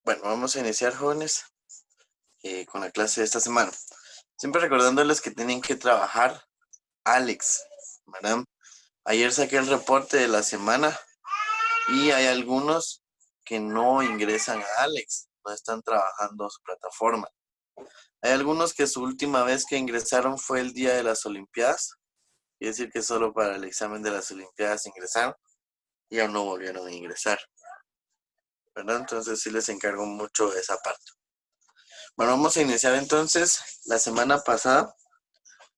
Bueno, vamos a iniciar, jóvenes, con la clase de esta semana. Siempre recordándoles que tienen que trabajar Alex, ¿verdad? Ayer saqué el reporte de la semana y hay algunos que no ingresan a Alex, no están trabajando su plataforma. Hay algunos que su última vez que ingresaron fue el día de las Olimpiadas, quiere decir que solo para el examen de las Olimpiadas ingresaron y aún no volvieron a ingresar, ¿verdad? Entonces sí les encargo mucho esa parte. Bueno, vamos a iniciar entonces. La semana pasada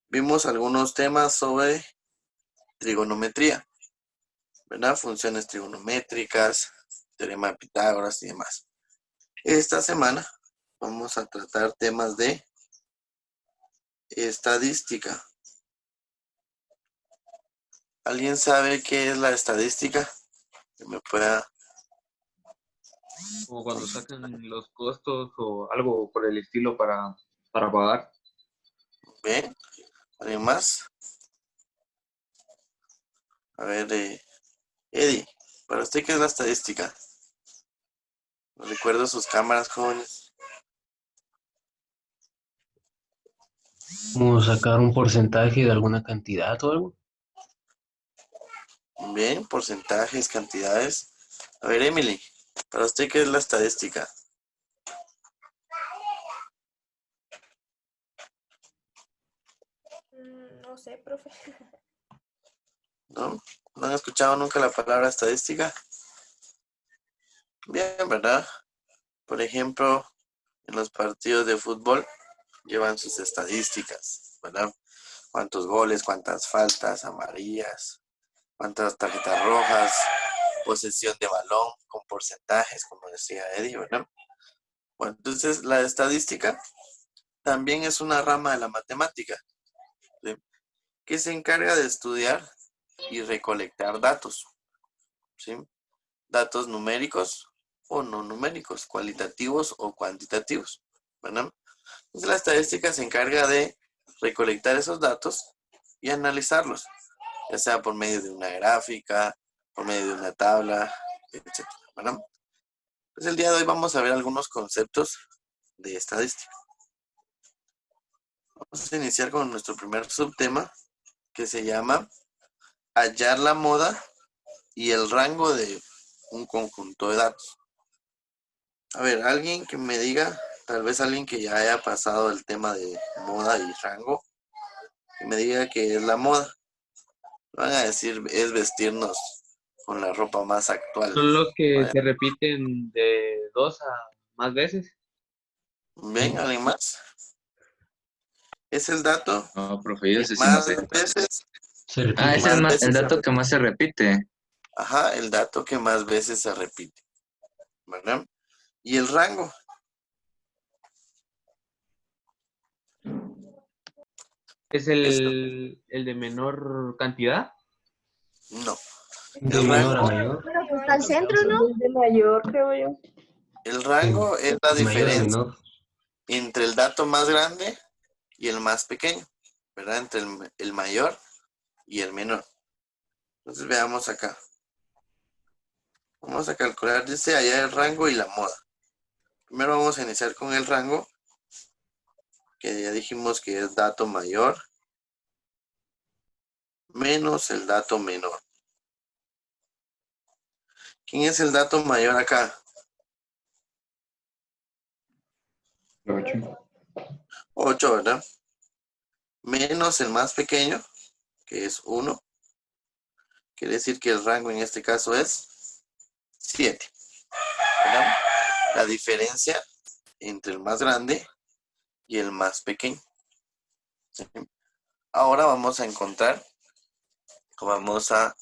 vimos algunos temas sobre trigonometría, ¿verdad? Funciones trigonométricas, teorema de Pitágoras y demás. Esta semana vamos a tratar temas de estadística. ¿Alguien sabe qué es la estadística? Que me pueda... O cuando sacan los costos o algo por el estilo para pagar. ¿Ve? ¿Alguien más? A ver, Eddie, ¿para usted qué es la estadística? Recuerdo sus cámaras, jóvenes. Como sacar un porcentaje de alguna cantidad o algo. Bien, porcentajes, cantidades. A ver, Emily, ¿para usted qué es la estadística? No sé, profe. ¿No? ¿No han escuchado nunca la palabra estadística? Bien, ¿verdad? Por ejemplo, en los partidos de fútbol llevan sus estadísticas, ¿verdad? Cuántos goles, cuántas faltas amarillas, cuántas tarjetas rojas, posesión de balón con porcentajes, como decía Eddie, ¿verdad? Bueno, entonces la estadística también es una rama de la matemática, ¿sí? Que se encarga de estudiar y recolectar datos, ¿sí? Datos numéricos o no numéricos, cualitativos o cuantitativos, ¿verdad? Entonces la estadística se encarga de recolectar esos datos y analizarlos, ya sea por medio de una gráfica, por medio de una tabla, etc. ¿verdad? Pues el día de hoy vamos a ver algunos conceptos de estadística. Vamos a iniciar con nuestro primer subtema, que se llama hallar la moda y el rango de un conjunto de datos. A ver, alguien que me diga, tal vez alguien que ya haya pasado el tema de moda y rango, que me diga qué es la moda. Van a decir, es vestirnos con la ropa más actual. Son los que ¿Vale? se repiten de 2 a más veces. ¿Ven? ¿Alguien más? Es el dato No, profe, yo que ese sí no más sé. veces, Se Ah, que repite. es más el veces se dato que repite. más se repite. Ajá, el dato que más veces se repite. ¿Verdad? Y el rango. ¿Es Es, el de menor cantidad? no. De El menor a rango, mayor. Pero que está al centro, ¿no? De mayor, creo yo. el De, rango es la de mayor a diferencia menor. entre el dato más grande y el más pequeño, ¿verdad? Entre el mayor y el menor. Entonces veamos acá. Vamos a calcular, dice allá el rango y la moda. Primero vamos a iniciar con el rango, que ya dijimos que es dato mayor menos el dato menor. ¿Quién es el dato mayor acá? 8. 8, ¿verdad? Menos el más pequeño, que es 1. Quiere decir que el rango en este caso es 7, ¿verdad? La diferencia entre el más grande y el más pequeño. ¿Sí? Ahora vamos a encontrar, vamos a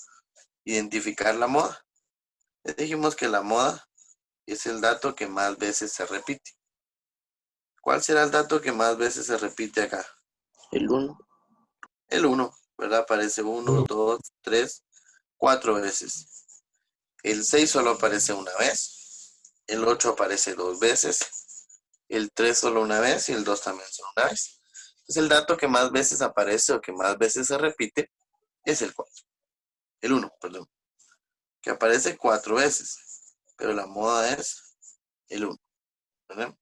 identificar la moda. Les dijimos que la moda es el dato que más veces se repite. ¿Cuál será el dato que más veces se repite acá? El 1. El 1, ¿verdad? Aparece 1, 2, 3, 4 veces. El 6 solo aparece una vez. El 8 aparece 2 veces. El 3 solo una vez y el 2 también solo una vez. Entonces el dato que más veces aparece o que más veces se repite es el 4. El 1, perdón. Que aparece 4 veces. Pero la moda es el 1. ¿verdad?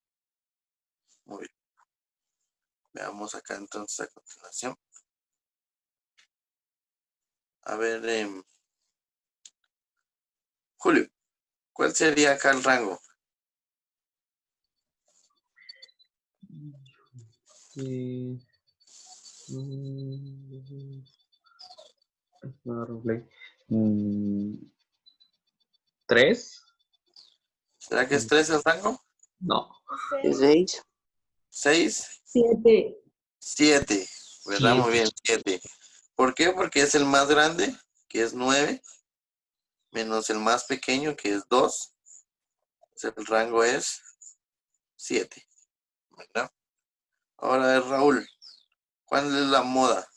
Muy bien. Veamos acá entonces a continuación. A ver, Julio, ¿cuál sería acá el rango? Eh, ¿Tres? ¿Será que es 3 el rango? No. Seis. 6. 6, 7. 7, ¿verdad? Muy 7. bien, 7. ¿Por qué? Porque es el más grande, que es 9, menos el más pequeño, que es 2. El rango es 7, ¿verdad? Ahora es Raúl. ¿Cuál es la moda?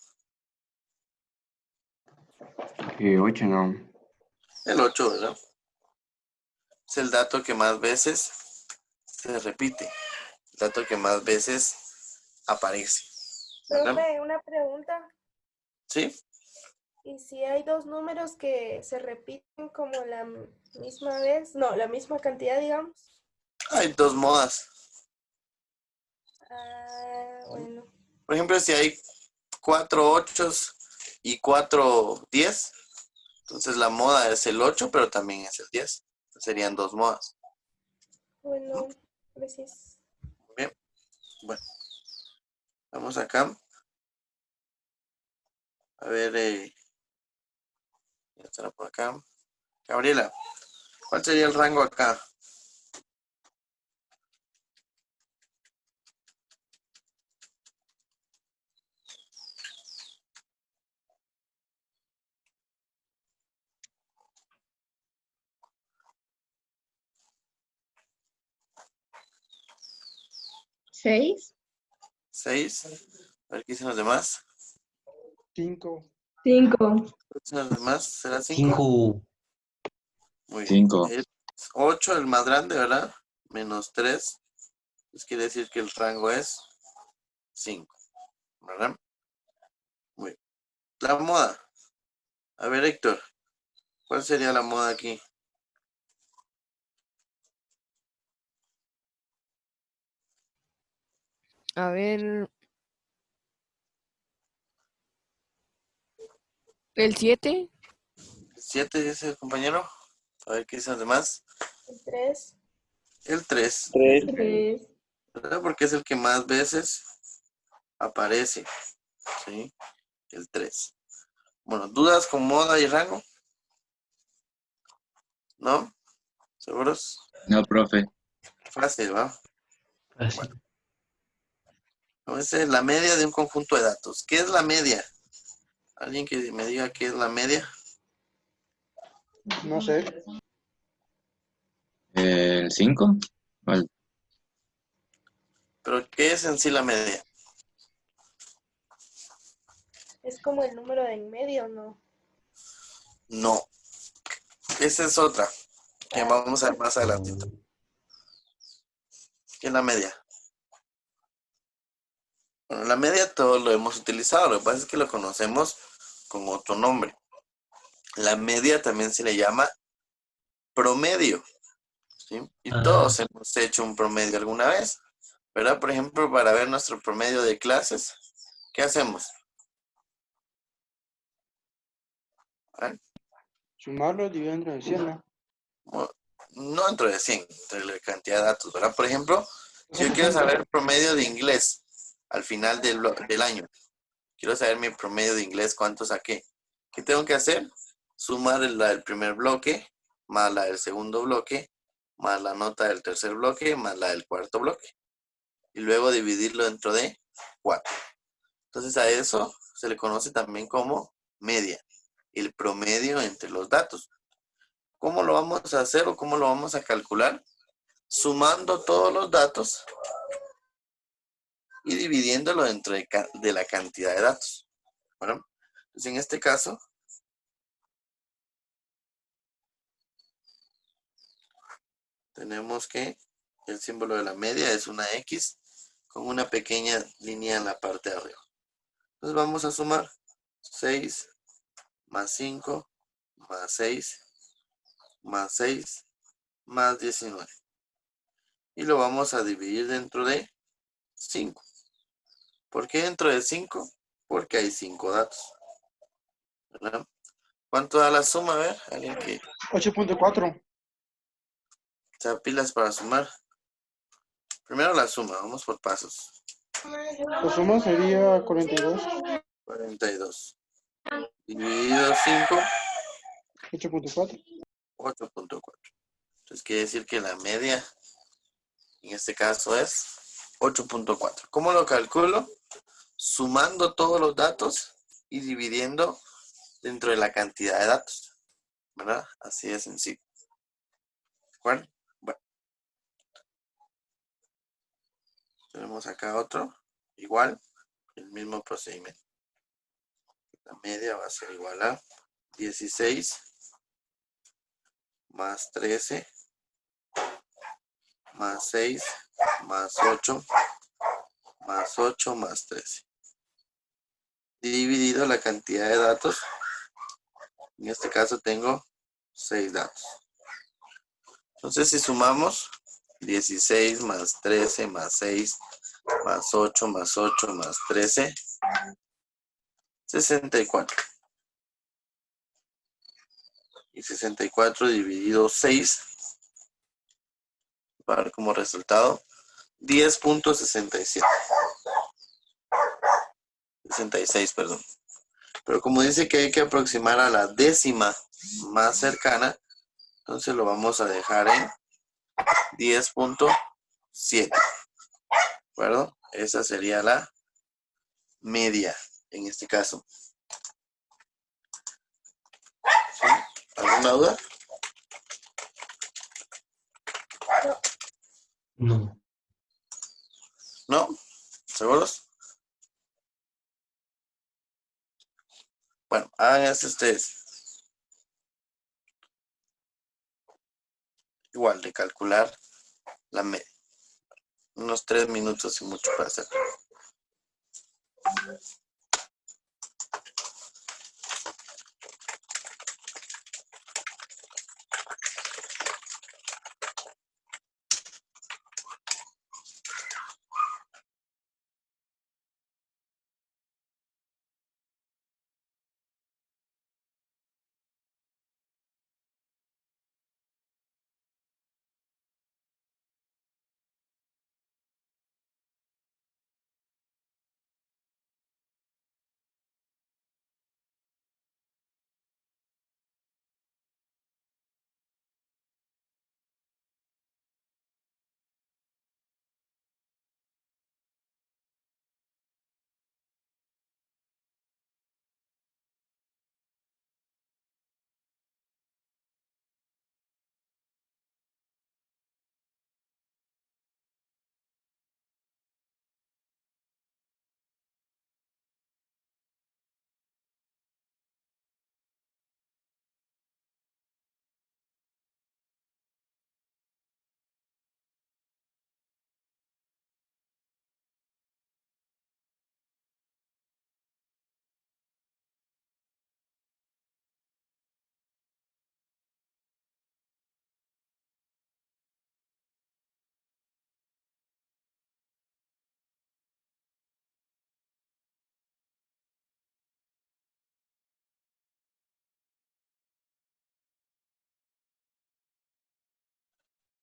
8 no. El 8, ¿verdad? Es el dato que más veces se repite, el dato que más veces aparece, ¿verdad? Profe, una pregunta. ¿Sí? ¿Y si hay dos números que se repiten como la misma vez? No, la misma cantidad, digamos. Hay dos modas. Ah, bueno. Por ejemplo, si hay 4 8 y 4 10, entonces la moda es el 8, pero también es el 10. Serían dos modas. Bueno, gracias. Muy bien. Bueno, vamos acá. A ver, ya estará por acá. Gabriela, ¿cuál sería el rango acá? ¿6? 6. A ver qué dicen los demás. 5. 5. ¿Qué dicen los demás? ¿Será 5? 5. Muy bien. 5. Es 8, el más grande, ¿verdad? Menos 3. Pues quiere decir que el rango es 5, ¿verdad? Muy bien. La moda. A ver, Héctor, ¿cuál sería la moda aquí? A ver, el 7. 7 dice el compañero. A ver qué dicen los demás. 3. El 3, 3. ¿verdad? Porque es el que más veces aparece, ¿sí? El 3. Bueno, ¿dudas con moda y rango? ¿No? ¿Seguros? No, profe. Fácil, ¿va? Así. Bueno, entonces es la media de un conjunto de datos. ¿Qué es la media? ¿Alguien que me diga qué es la media? No sé. ¿El 5? ¿Pero qué es en sí la media? Es como el número de en medio, ¿no? No, esa es otra, que vamos a ver más adelantito. ¿Qué es la media? Bueno, la media todos lo hemos utilizado, lo que pasa es que lo conocemos con otro nombre. La media también se le llama promedio, ¿sí? Y todos hemos hecho un promedio alguna vez, ¿verdad? Por ejemplo, para ver nuestro promedio de clases, ¿qué hacemos? ¿Ah? Sumarlo dividido entre 100, ¿no? Bueno, no dentro de 100, entre la cantidad de datos, ¿verdad? Por ejemplo, si yo quiero saber el promedio de inglés al final del año, quiero saber mi promedio de inglés, cuánto saqué. ¿Qué tengo que hacer? Sumar la del primer bloque, más la del segundo bloque, más la nota del tercer bloque, más la del cuarto bloque. Y luego dividirlo dentro de 4. Entonces a eso se le conoce también como media, el promedio entre los datos. ¿Cómo lo vamos a hacer o cómo lo vamos a calcular? Sumando todos los datos y dividiéndolo dentro de la cantidad de datos. Bueno, pues en este caso, tenemos que el símbolo de la media es una X con una pequeña línea en la parte de arriba. Entonces vamos a sumar 6 más 5 más 6 más 6 más 19. y lo vamos a dividir dentro de 5. ¿Por qué dentro de 5? Porque hay 5 datos, ¿verdad? ¿Cuánto da la suma? A ver, alguien que 8.4. sea pilas para sumar. Primero la suma, vamos por pasos. La suma sería 42. 42. Dividido 5, 8.4. 8.4. Entonces quiere decir que la media, en este caso, es 8.4. ¿Cómo lo calculo? Sumando todos los datos y dividiendo dentro de la cantidad de datos, ¿verdad? Así de sencillo. ¿De acuerdo? Bueno. Tenemos acá otro, igual, el mismo procedimiento. La media va a ser igual a 16 más 13 más 6 más 8 más 8 más 13. Dividido la cantidad de datos. En este caso tengo 6 datos. Entonces si sumamos 16 más 13 más 6 más 8 más 8 más 13, 64. Y 64 dividido 6 va a dar como resultado 10.67. 66, perdón. Pero como dice que hay que aproximar a la décima más cercana, entonces lo vamos a dejar en 10.7. ¿De acuerdo? Esa sería la media en este caso. ¿Sí? ¿Alguna duda? No. ¿No? ¿Seguros? Bueno, hagan esto ustedes. Igual de calcular la media. Unos 3 minutos y mucho para hacerlo.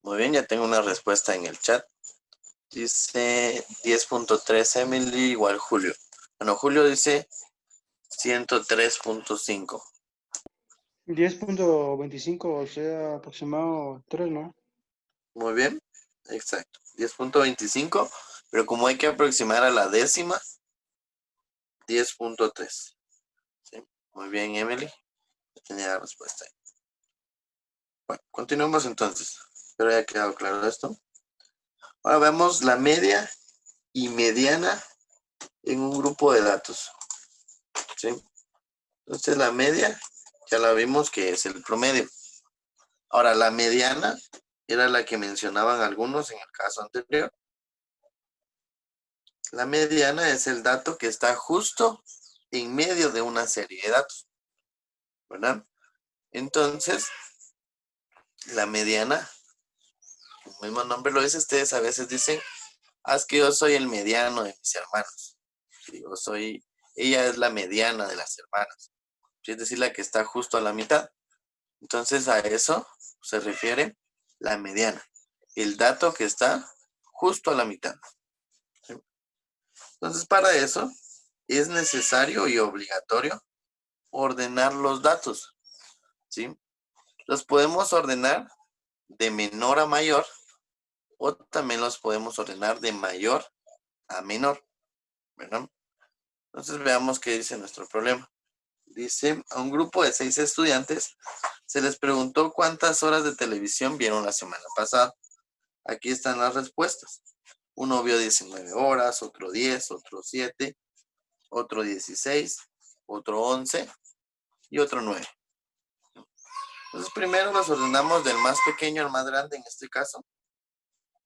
Muy bien, ya tengo una respuesta en el chat. Dice 10.3 Emily igual Julio. Bueno, Julio dice 103.5. 10.25, o sea, aproximado 3, ¿no? Muy bien, exacto. 10.25, pero como hay que aproximar a la décima, 10.3. ¿Sí? Muy bien, Emily. Tenía la respuesta ahí. Bueno, continuemos entonces. Espero haya quedado claro esto. Ahora vemos la media y mediana en un grupo de datos. ¿Sí? Entonces la media ya la vimos que es el promedio. Ahora la mediana era la que mencionaban algunos en el caso anterior. La mediana es el dato que está justo en medio de una serie de datos, ¿verdad? Entonces, la mediana el mismo nombre lo dice, ustedes a veces dicen, es que yo soy el mediano de mis hermanos. Ella es la mediana de las hermanas. Es decir, la que está justo a la mitad. Entonces a eso se refiere la mediana. El dato que está justo a la mitad. ¿Sí? Entonces para eso es necesario y obligatorio ordenar los datos. ¿Sí? Los podemos ordenar de menor a mayor o también los podemos ordenar de mayor a menor. ¿Verdad? Entonces veamos qué dice nuestro problema. Dice, a un grupo de 6 estudiantes se les preguntó cuántas horas de televisión vieron la semana pasada. Aquí están las respuestas. Uno vio 19 horas, otro 10, otro 7, otro 16, otro 11 y otro 9. Entonces primero los ordenamos del más pequeño al más grande en este caso.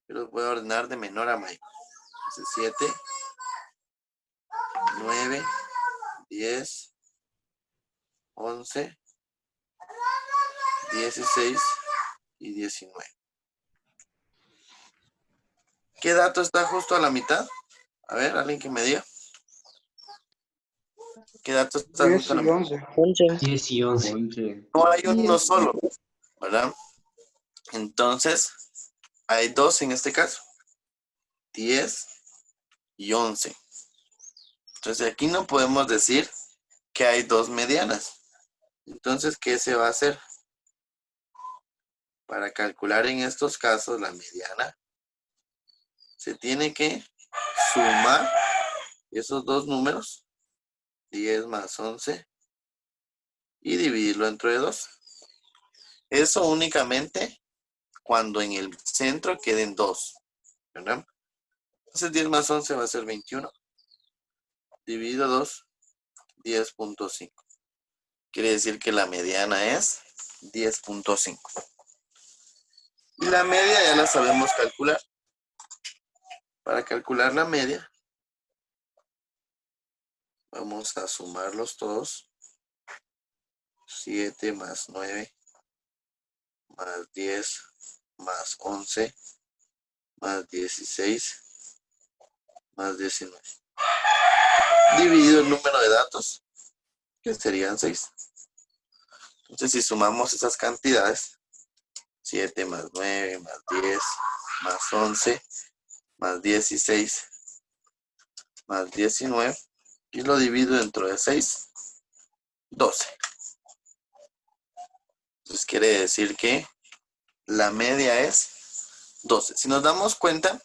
Yo los voy a ordenar de menor a mayor. Entonces 7, 9, 10, 11, 16 y 19. ¿Qué dato está justo a la mitad? A ver, alguien que me diga. ¿Qué dato está 10 justo a la y mitad? 11. 10 y 11. 11. No hay uno solo, ¿verdad? Entonces, hay dos en este caso. 10 y 11. Entonces, aquí no podemos decir que hay dos medianas. Entonces, ¿qué se va a hacer? Para calcular en estos casos la mediana, se tiene que sumar esos dos números, 10 más 11, y dividirlo entre 2. Eso únicamente cuando en el centro queden 2, ¿verdad? Entonces 10 más 11 va a ser 21. Dividido 2, 10.5. Quiere decir que la mediana es 10.5. Y la media ya la sabemos calcular. Para calcular la media, vamos a sumarlos todos. 7 más 9, más 10, más 11, más 16, más 19. Dividido el número de datos, que serían 6. Entonces, si sumamos esas cantidades, 7 más 9, más 10, más 11, más 16, más 19, y lo divido dentro de 6, 12. Entonces, quiere decir que la media es 12. Si nos damos cuenta,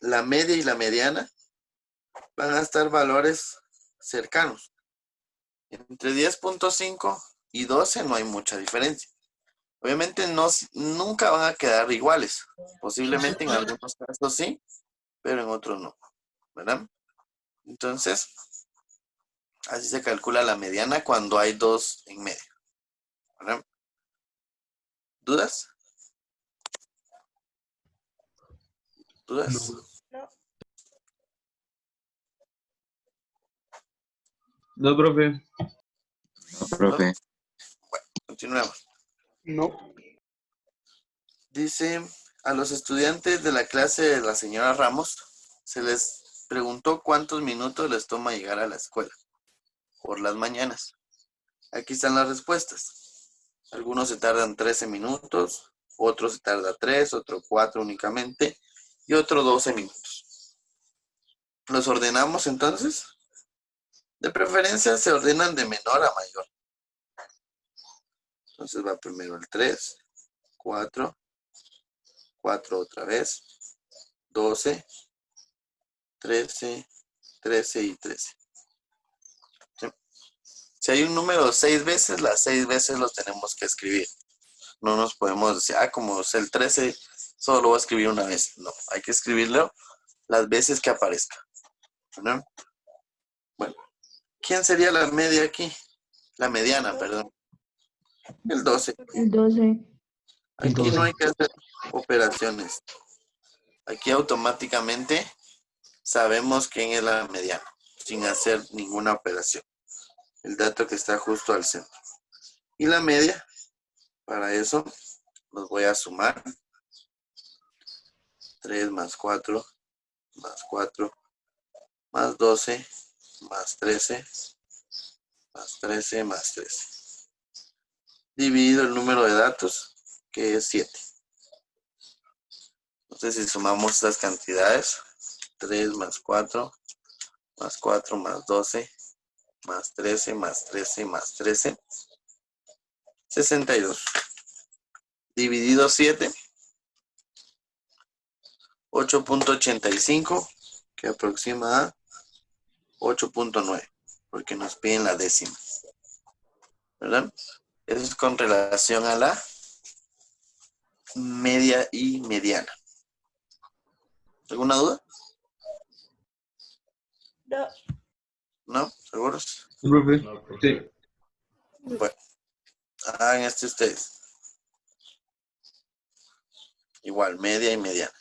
la media y la mediana van a estar valores cercanos. Entre 10.5 y 12 no hay mucha diferencia. Obviamente nunca van a quedar iguales. Posiblemente en algunos casos sí, pero en otros no, ¿verdad? Entonces, así se calcula la mediana cuando hay 2 en medio, ¿verdad? ¿Dudas? ¿Dudas? No. No, profe. No, profe. Continuemos. No. Dice, a los estudiantes de la clase de la señora Ramos se les preguntó cuántos minutos les toma llegar a la escuela por las mañanas. Aquí están las respuestas. Algunos se tardan 13 minutos, otros se tarda 3, otro 4 únicamente y otro 12 minutos. ¿Los ordenamos entonces? De preferencia se ordenan de menor a mayor. Entonces va primero el 3, 4, 4 otra vez, 12, 13, 13 y 13. ¿Sí? Si hay un número 6 veces, las 6 veces los tenemos que escribir. No nos podemos decir, como es el 13, solo lo voy a escribir una vez. No, hay que escribirlo las veces que aparezca. ¿No? Bueno, ¿quién sería la media aquí? La mediana, perdón. El 12. El 12. Aquí no hay que hacer operaciones. Aquí automáticamente sabemos quién es la mediana, sin hacer ninguna operación. El dato que está justo al centro. Y la media, para eso, los voy a sumar. 3 más 4, más 4, más 12, más 13, más 13, más 13. Dividido el número de datos, que es 7. Entonces, si sumamos estas cantidades, 3 más 4, más 4, más 12, más 13, más 13, más 13, 62. Dividido 7, 8.85, que aproxima a 8.9, porque nos piden la décima, ¿verdad? Eso es con relación a la media y mediana. ¿Alguna duda? No. ¿No? ¿Seguros? Sí, profe. No, profe. Sí. Bueno, hagan esto ustedes. Igual, media y mediana.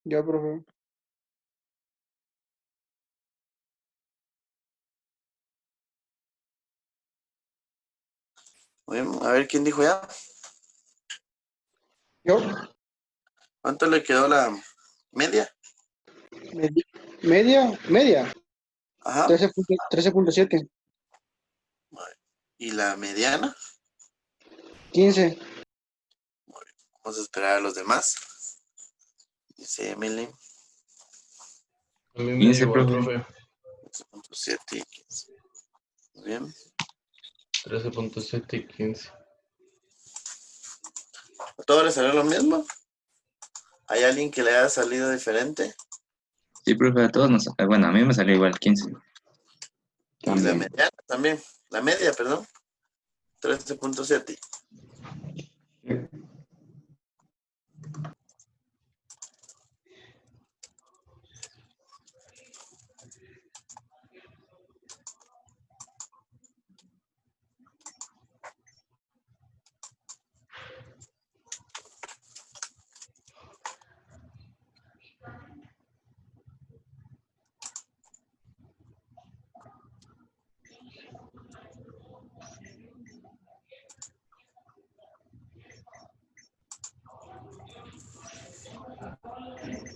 Ya, profe. Muy bien, a ver quién dijo ya. Yo, ¿Cuánto le quedó la media? media, Ajá. 13.7, ¿Y la mediana? 15. Vamos a esperar a los demás. Dice Emily, A mí me 15, dio igual, profe. profe. 7 y 15. Muy bien. 13.7 y 15. ¿A todos les salió lo mismo? ¿Hay alguien que le haya salido diferente? Sí, profe, a todos nos... Bueno, a mí me salió igual 15. Y la También. mediana también. La media, perdón. 13.7.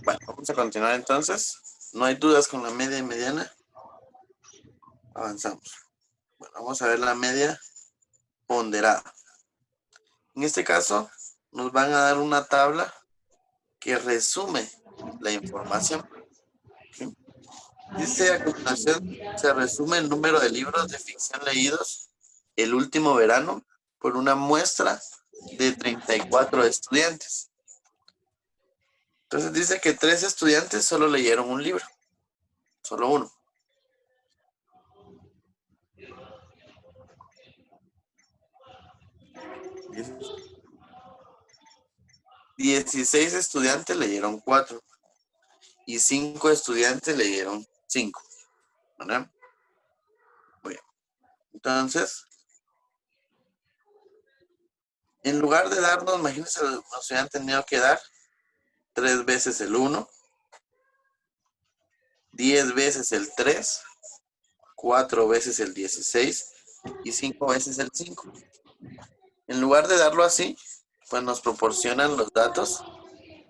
Bueno, vamos a continuar entonces. ¿No hay dudas con la media y mediana? Avanzamos. Bueno, vamos a ver la media ponderada. En este caso, nos van a dar una tabla que resume la información. ¿Sí? Dice a continuación, se resume el número de libros de ficción leídos el último verano por una muestra de 34 estudiantes. Entonces dice que 3 estudiantes solo leyeron un libro, solo uno. Dice, 16 estudiantes leyeron 4 y 5 estudiantes leyeron 5. ¿Verdad? Muy bien. Entonces, en lugar de darnos, imagínense, nos hubieran tenido que dar 3 veces el 1, 10 veces el 3, 4 veces el 16 y 5 veces el 5. En lugar de darlo así, pues nos proporcionan los datos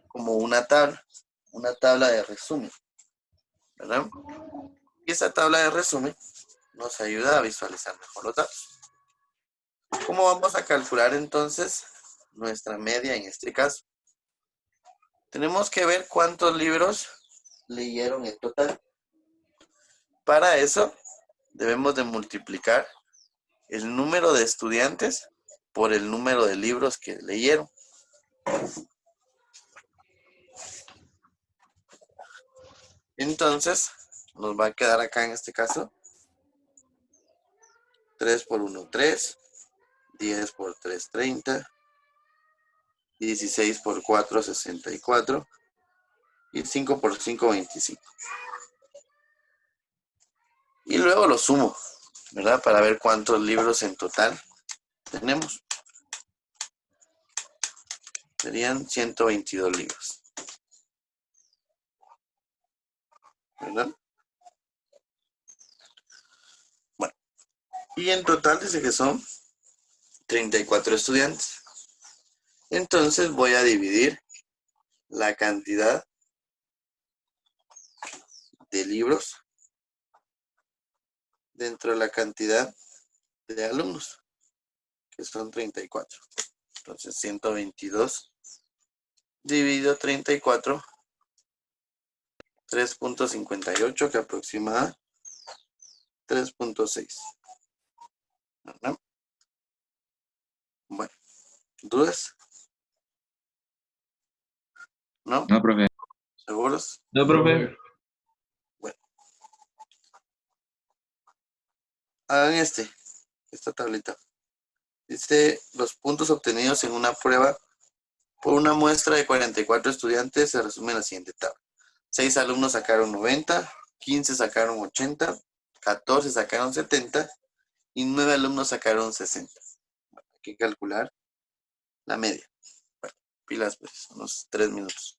como una tabla de resumen, ¿verdad? Y esa tabla de resumen nos ayuda a visualizar mejor los datos. ¿Cómo vamos a calcular entonces nuestra media en este caso? Tenemos que ver cuántos libros leyeron en total. Para eso debemos de multiplicar el número de estudiantes por el número de libros que leyeron. Entonces, nos va a quedar acá en este caso 3 por 1, 3, 10 por 3, 30, 16 por 4, 64 y 5 por 5, 25. Y luego lo sumo, ¿verdad? Para ver cuántos libros en total tenemos. Serían 122 libros. ¿Verdad? Bueno, y en total dice que son 34 estudiantes. Entonces voy a dividir la cantidad de libros dentro de la cantidad de alumnos, que son 34. Entonces 122 dividido 34, 3.58, que aproxima a 3.6. ¿No? Bueno, ¿dudas? ¿No? No, profe. ¿Seguros? No, profe. Hagan esta tablita. Dice, los puntos obtenidos en una prueba por una muestra de 44 estudiantes se resumen en la siguiente tabla. 6 alumnos sacaron 90, 15 sacaron 80, 14 sacaron 70 y 9 alumnos sacaron 60. Bueno, hay que calcular la media. Bueno, pilas, pues, unos 3 minutos.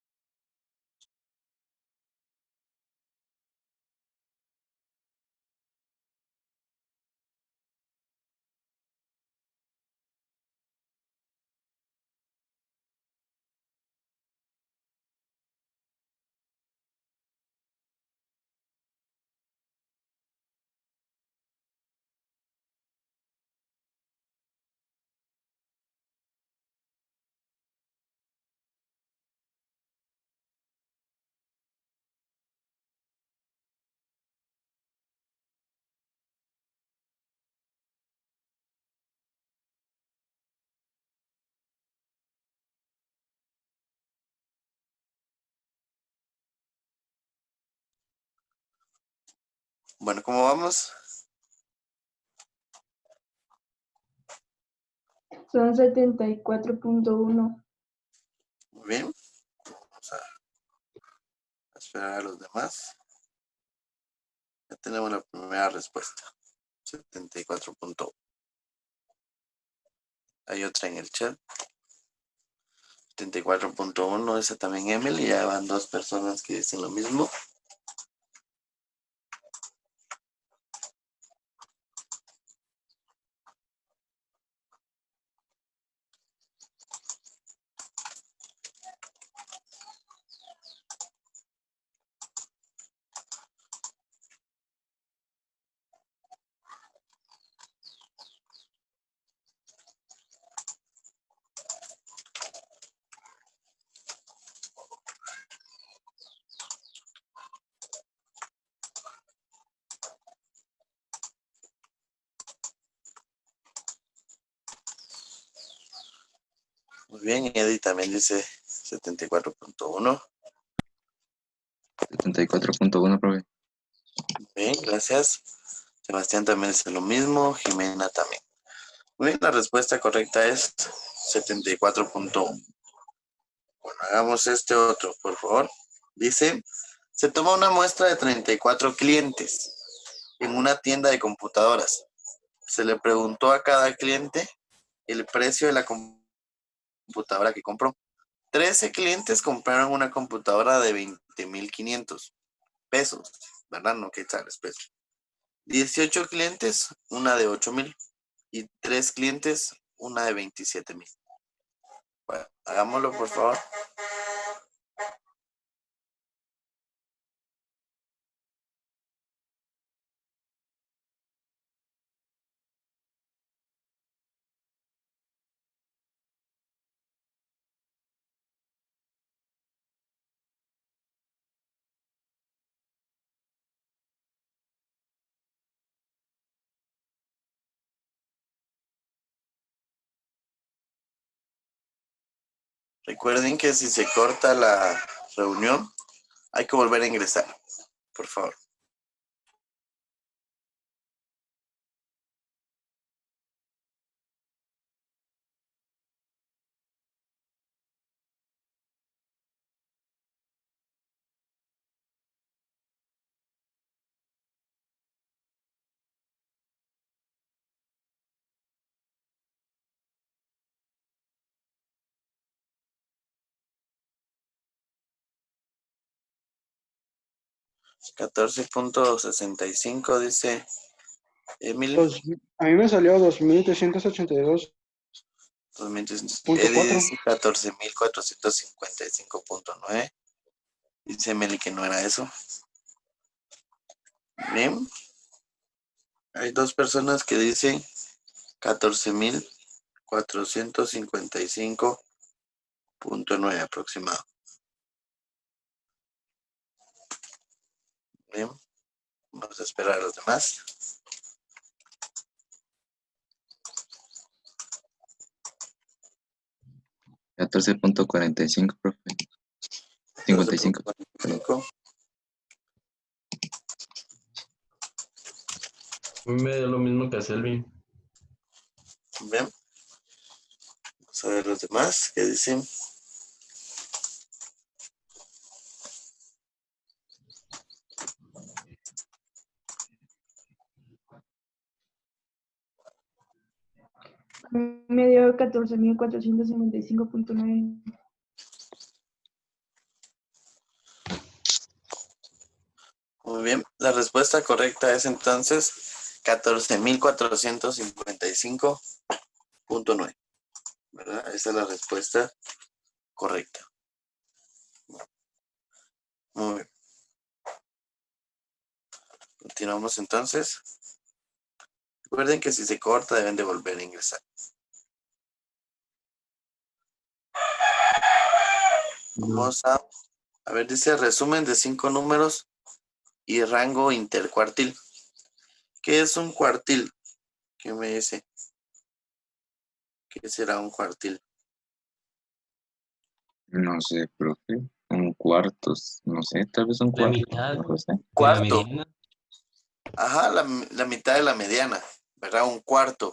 Bueno, ¿cómo vamos? Son 74.1. Muy bien. Vamos a esperar a los demás. Ya tenemos la primera respuesta. 74.1. Hay otra en el chat. 74.1, esa también Emily. Ya van 2 personas que dicen lo mismo. Muy bien, Eddie también dice 74.1. 74.1, profe. Bien, gracias. Sebastián también dice lo mismo. Jimena también. Muy bien, la respuesta correcta es 74.1. Bueno, hagamos este otro, por favor. Dice, se toma una muestra de 34 clientes en una tienda de computadoras. Se le preguntó a cada cliente el precio de la computadora que compró. 13 clientes compraron una computadora de 20,500 pesos, ¿verdad? No quetzales, pesos. 18 clientes, una de 8,000. Y 3 clientes, una de 27,000. Bueno, hagámoslo, por favor. Recuerden que si se corta la reunión, hay que volver a ingresar, por favor. $14.65 dice Emily. A mí me salió 2.382. 2016. Eddie dice 14.455.9. Dice Emily que no era eso. Bien. Hay dos personas que dicen 14.455.9 aproximado. Bien. Vamos a esperar a los demás. $14.45, profe. 55. 14.45. A mí me dio lo mismo que a Selvin. Bien. Vamos a ver los demás que dicen. Me dio 14.455.9. Muy bien. La respuesta correcta es entonces 14.455.9. ¿Verdad? Esa es la respuesta correcta. Muy bien. Continuamos entonces. Recuerden que si se corta deben de volver a ingresar. Vamos a ver, dice resumen de 5 números y rango intercuartil. ¿Qué es un cuartil? ¿Qué me dice? ¿Qué será un cuartil? No sé, profe. Un cuarto, no sé, tal vez un La cuarto. mitad No lo sé. de la Cuarto. mediana. Ajá, la mitad de la mediana, ¿verdad? Un cuarto.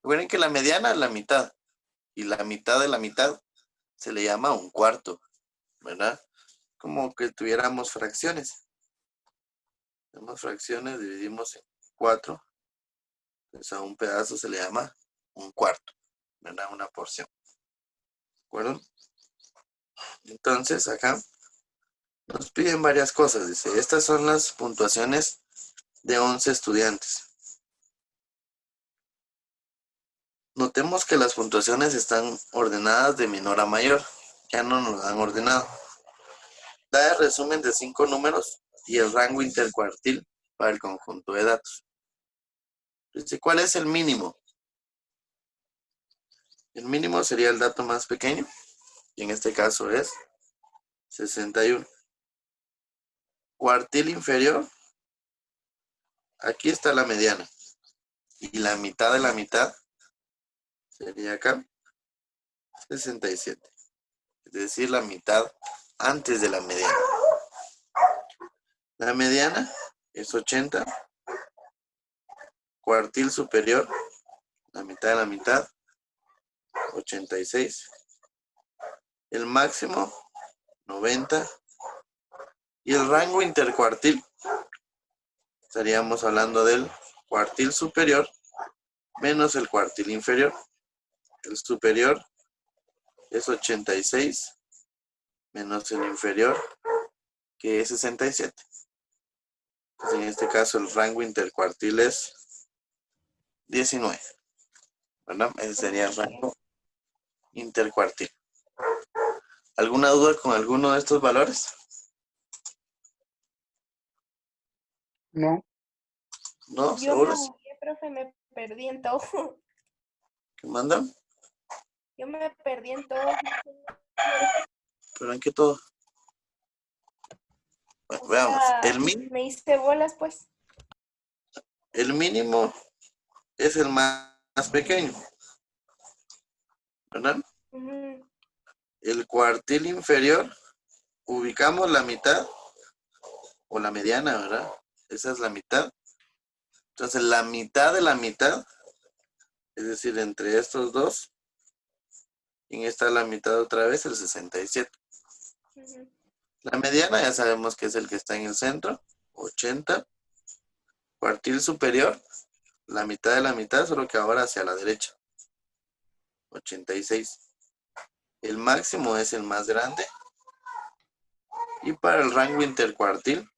Recuerden que la mediana es la mitad. Y la mitad de la mitad se le llama un cuarto, ¿verdad? Como que tuviéramos fracciones. Tenemos fracciones, dividimos en 4. Entonces a un pedazo se le llama un cuarto, ¿verdad? Una porción. ¿De acuerdo? Entonces acá nos piden varias cosas. Dice, estas son las puntuaciones de 11 estudiantes. Notemos que las puntuaciones están ordenadas de menor a mayor. Ya no nos han ordenado. Da el resumen de 5 números y el rango intercuartil para el conjunto de datos. Dice, ¿cuál es el mínimo? El mínimo sería el dato más pequeño. Y en este caso es 61. Cuartil inferior. Aquí está la mediana. Y la mitad de la mitad sería acá 67. Es decir, la mitad antes de la mediana. La mediana es 80. Cuartil superior, la mitad de la mitad, 86. El máximo, 90. Y el rango intercuartil, estaríamos hablando del cuartil superior menos el cuartil inferior. El superior es 86 menos el inferior, que es 67. Entonces, en este caso, el rango intercuartil es 19. ¿Verdad? Ese sería el rango intercuartil. ¿Alguna duda con alguno de estos valores? No. ¿No? Yo me ¿Seguros? bugueé, profe, me perdí en todo. ¿Qué mandan? Yo me perdí en todo. ¿Pero en qué todo? Bueno, O veamos. sea, me hice bolas, pues. El mínimo es el más pequeño, ¿verdad? Ujú. el cuartil inferior, ubicamos la mitad o la mediana, ¿verdad? Esa es la mitad. Entonces, la mitad de la mitad, es decir, entre estos dos, y está la mitad otra vez, el 67. Ujú. La mediana ya sabemos que es el que está en el centro, 80. Cuartil superior, la mitad de la mitad, solo que ahora hacia la derecha, 86. El máximo es el más grande. Y para el rango intercuartil,